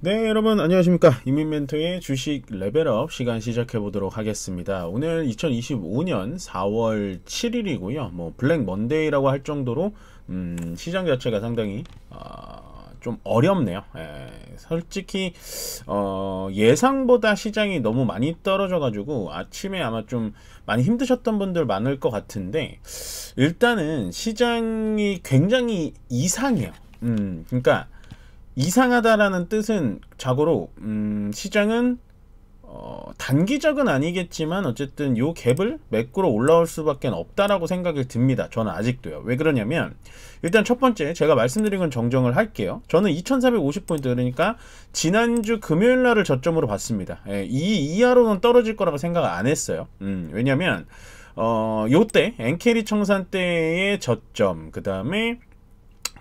네, 여러분 안녕하십니까. 이민멘토의 주식 레벨업 시간 시작해 보도록 하겠습니다. 오늘 2025년 4월 7일이고요. 뭐 블랙 먼데이라고 할 정도로 시장 자체가 상당히 좀 어렵네요. 솔직히 예상보다 시장이 너무 많이 떨어져 가지고 아침에 아마 좀 많이 힘드셨던 분들 많을 것 같은데, 일단은 시장이 굉장히 이상해요. 그러니까 이상하다라는 뜻은 자고로 시장은 단기적은 아니겠지만 어쨌든 요 갭을 매꾸러 올라올 수밖에 없다라고 생각이 듭니다. 저는 아직도요. 왜 그러냐면, 일단 첫 번째 제가 말씀드린 건 정정을 할게요. 저는 2450포인트, 그러니까 지난주 금요일 날을 저점으로 봤습니다. 이 이하로는 떨어질 거라고 생각 안 했어요. 왜냐면 요때 엔캐리 청산 때의 저점, 그 다음에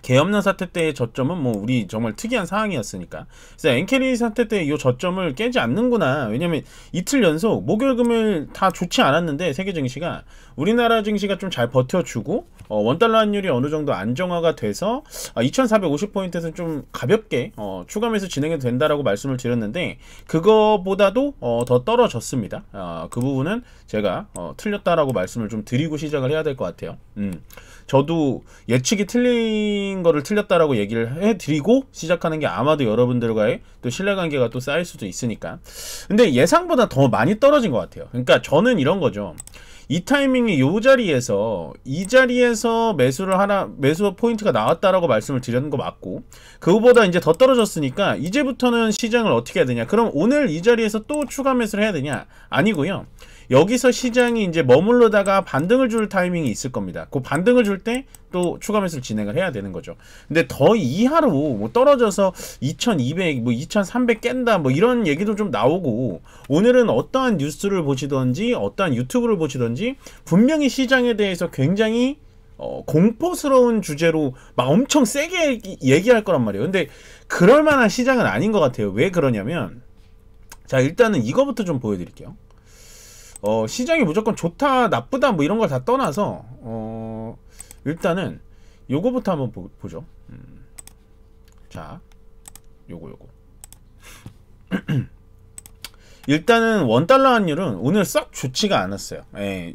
계엄령 사태 때의 저점은 뭐 우리 정말 특이한 상황이었으니까, 그래서 엔캐리 사태 때 이 저점을 깨지 않는구나. 왜냐면 이틀 연속 목요일 금요일 다 좋지 않았는데 세계 증시가, 우리나라 증시가 좀 잘 버텨주고 원달러 환율이 어느 정도 안정화가 돼서 2450포인트에서 좀 가볍게 추가 매수 진행해도 된다라고 말씀을 드렸는데, 그거보다도 더 떨어졌습니다. 그 부분은 제가 틀렸다라고 말씀을 좀 드리고 시작을 해야 될 것 같아요. 저도 예측이 틀린 거를 틀렸다라고 얘기를 해드리고 시작하는 게 아마도 여러분들과의 또 신뢰관계가 또 쌓일 수도 있으니까. 근데 예상보다 더 많이 떨어진 것 같아요. 그러니까 저는 이런 거죠. 이 타이밍에 이 자리에서 매수 포인트가 나왔다라고 말씀을 드렸는 거 맞고, 그거보다 이제 더 떨어졌으니까 이제부터는 시장을 어떻게 해야 되냐, 그럼 오늘 이 자리에서 또 추가 매수를 해야 되냐? 아니고요. 여기서 시장이 이제 머물러다가 반등을 줄 타이밍이 있을 겁니다. 그 반등을 줄 때 또 추가 매수를 진행을 해야 되는 거죠. 근데 더 이하로 뭐 떨어져서 2200, 뭐 2300 깬다, 뭐 이런 얘기도 좀 나오고, 오늘은 어떠한 뉴스를 보시던지 어떠한 유튜브를 보시던지 분명히 시장에 대해서 굉장히 공포스러운 주제로 막 엄청 세게 얘기할 거란 말이에요. 근데 그럴 만한 시장은 아닌 것 같아요. 왜 그러냐면, 자, 일단은 이거부터 좀 보여드릴게요. 시장이 무조건 좋다 나쁘다 뭐 이런 걸 다 떠나서 일단은 요거부터 한번 보죠. 자, 요거 일단은 원달러 환율은 오늘 썩 좋지가 않았어요.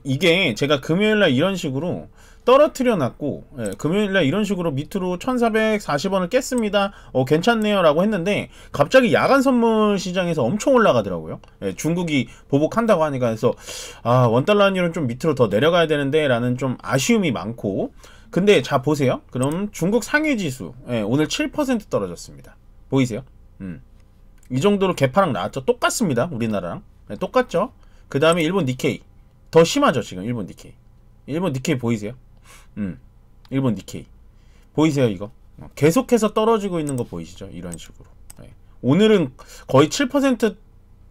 이게 제가 금요일날 이런 식으로 떨어뜨려 놨고, 금요일날 이런 식으로 밑으로 1440원을 깼습니다. 괜찮네요 라고 했는데, 갑자기 야간 선물 시장에서 엄청 올라가더라고요. 중국이 보복한다고 하니까. 해서 원달러 환율은 좀 밑으로 더 내려가야 되는데 라는 좀 아쉬움이 많고. 근데 자, 보세요. 그럼 중국 상위 지수 오늘 7% 떨어졌습니다. 보이세요? 이 정도로 개파락 나왔죠. 똑같습니다. 우리나라랑 똑같죠. 그 다음에 일본 니케이 더 심하죠. 지금 일본 니케이 보이세요? 일본 니케이 보이세요? 이거 계속해서 떨어지고 있는 거 보이시죠? 이런 식으로. 오늘은 거의 7%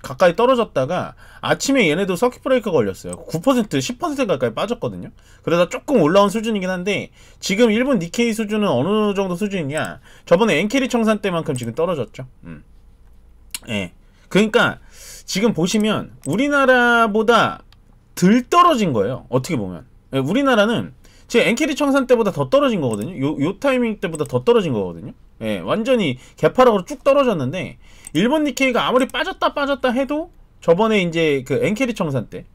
가까이 떨어졌다가 아침에 얘네도 서킷 브레이크가 걸렸어요. 9%, 10% 가까이 빠졌거든요. 그러다 조금 올라온 수준이긴 한데, 지금 일본 니케이 수준은 어느 정도 수준이냐, 저번에 엔캐리 청산 때만큼 지금 떨어졌죠. 그러니까 지금 보시면 우리나라보다 덜 떨어진 거예요. 어떻게 보면 우리나라는 제 엔캐리 청산 때보다 더 떨어진 거거든요. 요 타이밍 때보다 더 떨어진 거거든요. 완전히 개파락으로 쭉 떨어졌는데, 일본 니케이가 아무리 빠졌다 해도 저번에 이제 그 엔캐리 청산 때,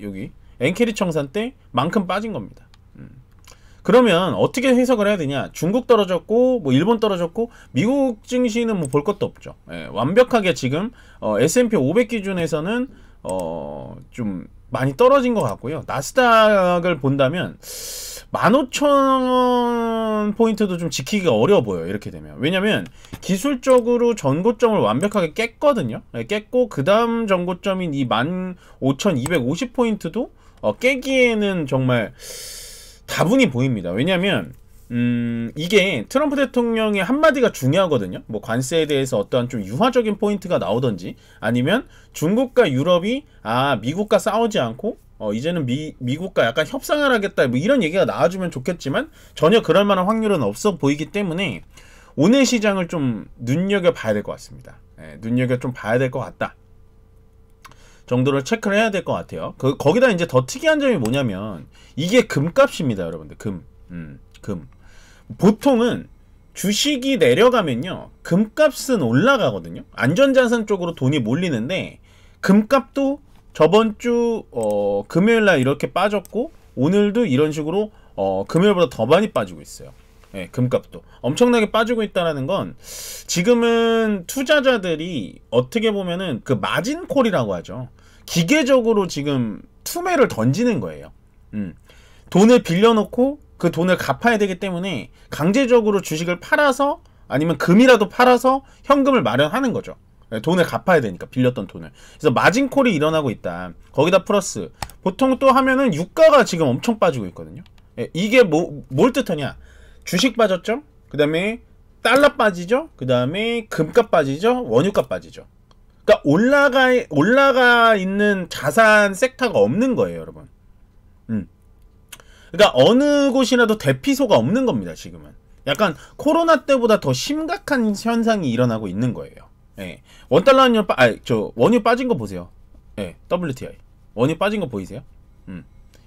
여기 엔캐리 청산 때만큼 빠진 겁니다. 그러면 어떻게 해석을 해야 되냐? 중국 떨어졌고 뭐 일본 떨어졌고 미국 증시는 뭐 볼 것도 없죠. 완벽하게 지금 S&P 500 기준에서는 좀 많이 떨어진 것 같고요. 나스닥을 본다면 15,000포인트도 좀 지키기가 어려워 보여요. 이렇게 되면. 왜냐면 기술적으로 전고점을 완벽하게 깼거든요. 깼고 그 다음 전고점인 이 15,250포인트도 깨기에는 정말 다분히 보입니다. 왜냐면 이게 트럼프 대통령의 한마디가 중요하거든요. 뭐 관세에 대해서 어떠한 좀 유화적인 포인트가 나오던지, 아니면 중국과 유럽이 미국과 싸우지 않고 이제는 미국과 약간 협상을 하겠다, 뭐 이런 얘기가 나와주면 좋겠지만 전혀 그럴 만한 확률은 없어 보이기 때문에 오늘 시장을 좀 눈여겨봐야 될 것 같습니다. 눈여겨 좀 봐야 될 것 같다 정도를 체크를 해야 될 것 같아요. 거기다 이제 더 특이한 점이 뭐냐면, 이게 금값입니다, 여러분들. 금. 보통은 주식이 내려가면요, 금값은 올라가거든요. 안전자산 쪽으로 돈이 몰리는데 금값도 저번 주 금요일날 이렇게 빠졌고 오늘도 이런 식으로 금요일보다 더 많이 빠지고 있어요. 예, 금값도 엄청나게 빠지고 있다는 건 지금은 투자자들이 어떻게 보면은 그 마진콜이라고 하죠. 기계적으로 지금 투매를 던지는 거예요. 돈을 빌려놓고 그 돈을 갚아야 되기 때문에 강제적으로 주식을 팔아서 아니면 금이라도 팔아서 현금을 마련하는 거죠. 돈을 갚아야 되니까, 빌렸던 돈을. 그래서 마진콜이 일어나고 있다. 거기다 플러스 보통 또 하면은 유가가 지금 엄청 빠지고 있거든요. 이게 뭘 뜻하냐? 주식 빠졌죠? 그 다음에 달러 빠지죠? 그 다음에 금값 빠지죠? 원유값 빠지죠? 그러니까 올라가 있는 자산 섹터가 없는 거예요, 여러분. 그러니까 어느 곳이라도 대피소가 없는 겁니다, 지금은. 약간 코로나 때보다 더 심각한 현상이 일어나고 있는 거예요. 예. 원달러 환율 원유 빠진 거 보세요. 예, WTI. 원유 빠진 거 보이세요?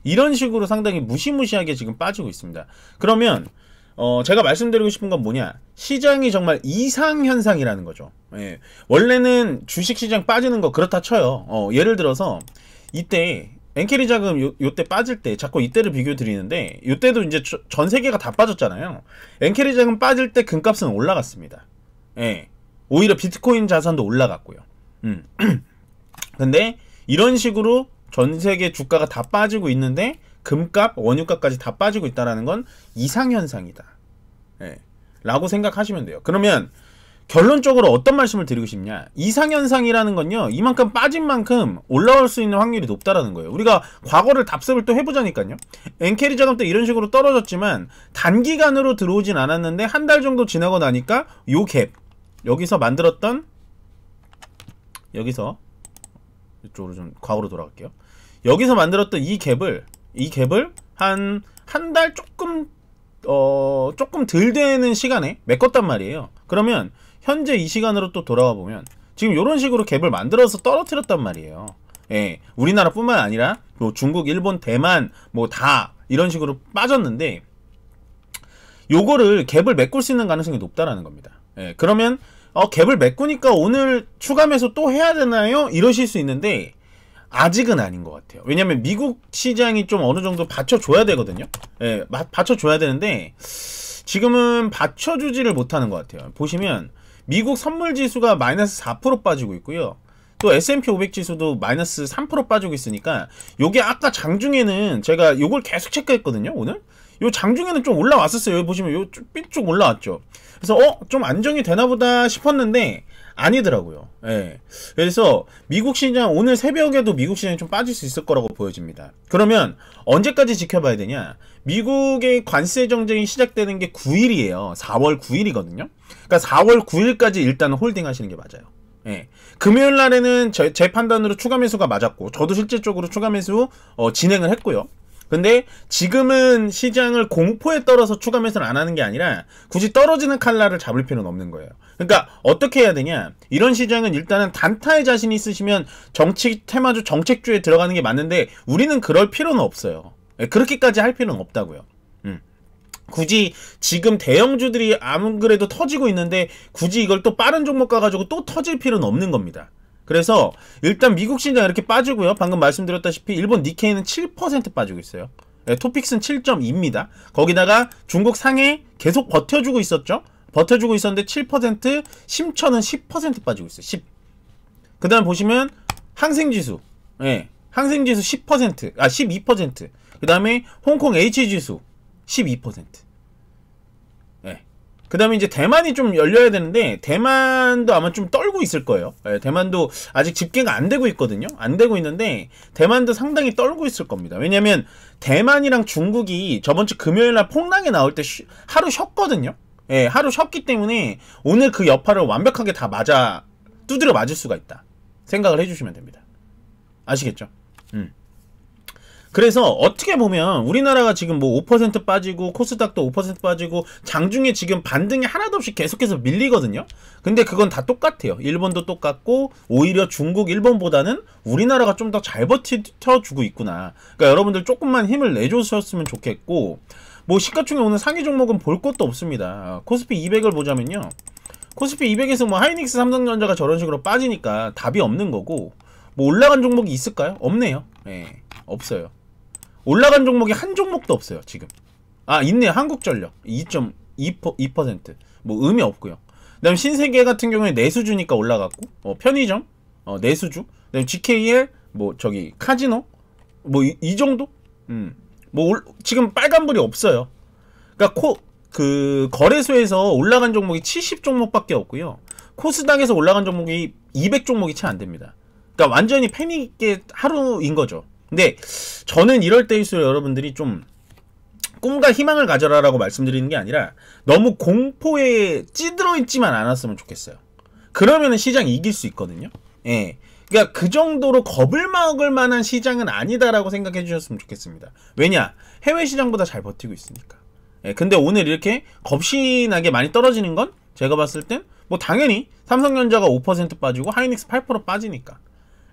이런 식으로 상당히 무시무시하게 지금 빠지고 있습니다. 그러면 제가 말씀드리고 싶은 건 뭐냐? 시장이 정말 이상현상이라는 거죠. 예. 원래는 주식시장 빠지는 거 그렇다 쳐요. 예를 들어서 이때 엔캐리 자금 요때 빠질 때 자꾸 이때를 비교 드리는데, 요때도 이제 전 세계가 다 빠졌잖아요. 엔캐리 자금 빠질 때 금값은 올라갔습니다. 예. 오히려 비트코인 자산도 올라갔고요. 근데 이런 식으로 전 세계 주가가 다 빠지고 있는데 금값, 원유값까지 다 빠지고 있다는 건 이상현상이다. 예. 라고 생각하시면 돼요. 그러면 결론적으로 어떤 말씀을 드리고 싶냐? 이상현상이라는 건요, 이만큼 빠진 만큼 올라올 수 있는 확률이 높다라는 거예요. 우리가 과거를 답습을 또 해보자니까요. 엔캐리 자금 때 이런 식으로 떨어졌지만 단기간으로 들어오진 않았는데 한 달 정도 지나고 나니까 요 갭, 여기서 만들었던, 여기서 이쪽으로 좀 과거로 돌아갈게요. 여기서 만들었던 이 갭을 한 달 조금 덜 되는 시간에 메꿨단 말이에요. 그러면 현재 이 시간으로 또 돌아와 보면 지금 이런 식으로 갭을 만들어서 떨어뜨렸단 말이에요. 예, 우리나라뿐만 아니라 뭐 중국, 일본, 대만 뭐 다 이런 식으로 빠졌는데 요거를 갭을 메꿀 수 있는 가능성이 높다라는 겁니다. 예, 그러면 갭을 메꾸니까 오늘 추가 매수 또 해야 되나요? 이러실 수 있는데 아직은 아닌 것 같아요. 왜냐면 미국 시장이 좀 어느 정도 받쳐줘야 되거든요. 예, 받쳐줘야 되는데 지금은 받쳐주지를 못하는 것 같아요. 보시면 미국 선물 지수가 마이너스 4% 빠지고 있고요. 또 S&P 500 지수도 마이너스 3% 빠지고 있으니까 요게 아까 장중에는 제가 요걸 계속 체크했거든요. 오늘 요 장중에는 좀 올라왔었어요. 여기 보시면 요 삐쭉 올라왔죠. 그래서 좀 안정이 되나보다 싶었는데 아니더라고요. 예. 그래서 미국 시장 오늘 새벽에도 미국 시장이 좀 빠질 수 있을 거라고 보여집니다. 그러면 언제까지 지켜봐야 되냐? 미국의 관세 정쟁이 시작되는 게 9일이에요. 4월 9일이거든요. 그러니까 4월 9일까지 일단 홀딩 하시는 게 맞아요. 예. 금요일 날에는 제 판단으로 추가 매수가 맞았고, 저도 실질적으로 추가 매수 진행을 했고요. 근데 지금은 시장을 공포에 떨어서 추가 매수를 안 하는 게 아니라 굳이 떨어지는 칼날을 잡을 필요는 없는 거예요. 그러니까 어떻게 해야 되냐? 이런 시장은 일단은 단타에 자신이 있으시면 정치 테마주 정책주에 들어가는 게 맞는데 우리는 그럴 필요는 없어요. 그렇게까지 할 필요는 없다고요. 굳이 지금 대형주들이 안 그래도 터지고 있는데 굳이 이걸 또 빠른 종목 가가지고 또 터질 필요는 없는 겁니다. 그래서 일단 미국 시장 이렇게 빠지고요. 방금 말씀드렸다시피 일본 니케이는 7% 빠지고 있어요. 토픽스는 7.2입니다. 거기다가 중국 상해 계속 버텨주고 있었죠. 버텨주고 있었는데 7%, 심천은 10% 빠지고 있어요. 10. 그 다음 보시면 항생지수, 항생지수 10%, 12%. 그 다음에 홍콩 H지수 12%. 그 다음에 이제 대만이 좀 열려야 되는데 대만도 아마 좀 떨고 있을 거예요. 대만도 아직 집계가 안 되고 있거든요. 안 되고 있는데 대만도 상당히 떨고 있을 겁니다. 왜냐면 대만이랑 중국이 저번주 금요일날 폭락에 나올 때 하루 쉬었거든요. 하루 쉬었기 때문에 오늘 그 여파를 완벽하게 다 두드려 맞을 수가 있다 생각을 해주시면 됩니다. 아시겠죠? 그래서 어떻게 보면 우리나라가 지금 뭐 5% 빠지고 코스닥도 5% 빠지고 장중에 지금 반등이 하나도 없이 계속해서 밀리거든요. 근데 그건 다 똑같아요. 일본도 똑같고 오히려 중국, 일본보다는 우리나라가 좀 더 잘 버텨주고 있구나. 그러니까 여러분들 조금만 힘을 내주셨으면 좋겠고, 뭐 시가총액 오늘 상위 종목은 볼 것도 없습니다. 코스피 200을 보자면요. 코스피 200에서 뭐 하이닉스, 삼성전자가 저런 식으로 빠지니까 답이 없는 거고, 뭐 올라간 종목이 있을까요? 없네요. 예, 없어요. 올라간 종목이 한 종목도 없어요, 지금. 아, 있네요. 한국전력 2.2%. 뭐 의미 없고요. 그다음 신세계 같은 경우에 내수주니까 올라갔고, 편의점, 내수주. 그다음 GKL, 뭐 저기 카지노, 뭐 이 정도? 뭐 지금 빨간불이 없어요. 그러니까 거래소에서 올라간 종목이 70종목밖에 없고요. 코스닥에서 올라간 종목이 200종목이 채 안 됩니다. 그러니까 완전히 패닉의 하루인 거죠. 근데 저는 이럴 때일수록 여러분들이 좀 꿈과 희망을 가져라라고 말씀드리는 게 아니라 너무 공포에 찌들어 있지만 않았으면 좋겠어요. 그러면은 시장이 이길 수 있거든요. 예. 그러니까 그 정도로 겁을 먹을 만한 시장은 아니다라고 생각해 주셨으면 좋겠습니다. 왜냐? 해외 시장보다 잘 버티고 있으니까. 예. 근데 오늘 이렇게 겁신나게 많이 떨어지는 건 제가 봤을 땐 뭐 당연히 삼성전자가 5% 빠지고 하이닉스 8% 빠지니까.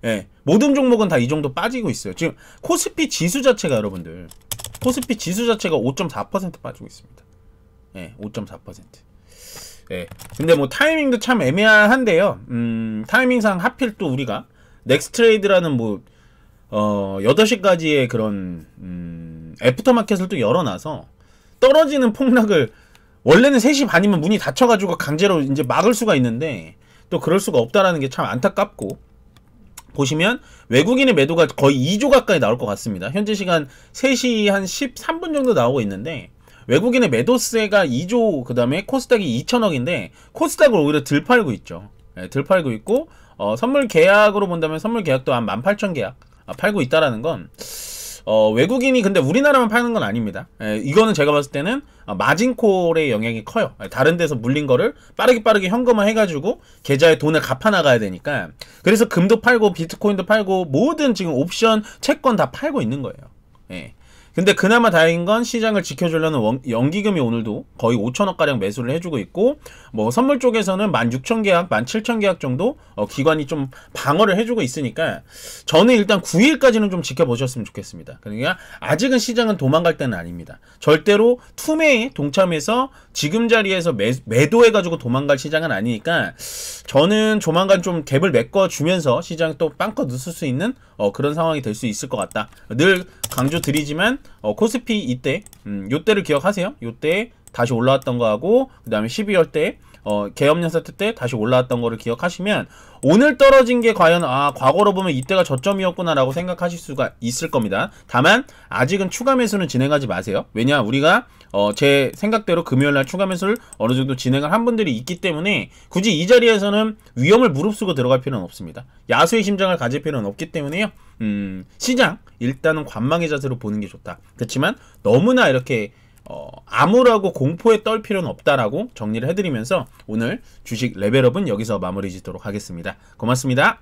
예. 모든 종목은 다 이 정도 빠지고 있어요. 지금 코스피 지수 자체가 여러분들 코스피 지수 자체가 5.4% 빠지고 있습니다. 예, 5.4%. 예. 근데 뭐 타이밍도 참 애매한데요. 타이밍상 하필 또 우리가 넥스트레이드라는 뭐 8시까지의 그런 애프터마켓을 또 열어놔서 떨어지는 폭락을 원래는 3시 반이면 문이 닫혀가지고 강제로 이제 막을 수가 있는데 또 그럴 수가 없다라는 게 참 안타깝고, 보시면 외국인의 매도가 거의 2조 가까이 나올 것 같습니다. 현재 시간 3시 한 13분 정도 나오고 있는데 외국인의 매도세가 2조, 그 다음에 코스닥이 2천억인데 코스닥을 오히려 덜 팔고 있죠. 네, 덜 팔고 있고, 선물 계약으로 본다면 선물 계약도 한 18,000계약 팔고 있다라는 건 외국인이 근데 우리나라만 파는 건 아닙니다. 이거는 제가 봤을 때는 마진콜의 영향이 커요. 다른 데서 물린 거를 빠르게 현금화 해가지고 계좌에 돈을 갚아 나가야 되니까, 그래서 금도 팔고 비트코인도 팔고 모든 지금 옵션 채권 다 팔고 있는 거예요. 예. 근데 그나마 다행인 건 시장을 지켜주려는 연기금이 오늘도 거의 5천억가량 매수를 해주고 있고, 뭐 선물 쪽에서는 16,000계약, 17,000계약 정도 기관이 좀 방어를 해주고 있으니까 저는 일단 9일까지는 좀 지켜보셨으면 좋겠습니다. 그러니까 아직은 시장은 도망갈 때는 아닙니다. 절대로 투매에 동참해서 지금 자리에서 매도해가지고 도망갈 시장은 아니니까 저는 조만간 좀 갭을 메꿔주면서 시장 또 빵껏 넣을 수 있는 그런 상황이 될 수 있을 것 같다. 늘 강조드리지만 코스피 이때 요때를 기억하세요. 요때 다시 올라왔던 거하고, 그 다음에 12월 때 계엄령 사태 때 다시 올라왔던 거를 기억하시면 오늘 떨어진 게 과연 과거로 보면 이때가 저점이었구나 라고 생각하실 수가 있을 겁니다. 다만 아직은 추가 매수는 진행하지 마세요. 왜냐, 우리가 제 생각대로 금요일날 추가 매수를 어느 정도 진행을 한 분들이 있기 때문에 굳이 이 자리에서는 위험을 무릅쓰고 들어갈 필요는 없습니다. 야수의 심장을 가질 필요는 없기 때문에요. 시장 일단은 관망의 자세로 보는 게 좋다. 그렇지만 너무나 이렇게 암울하고 공포에 떨 필요는 없다라고 정리를 해드리면서 오늘 주식 레벨업은 여기서 마무리 짓도록 하겠습니다. 고맙습니다.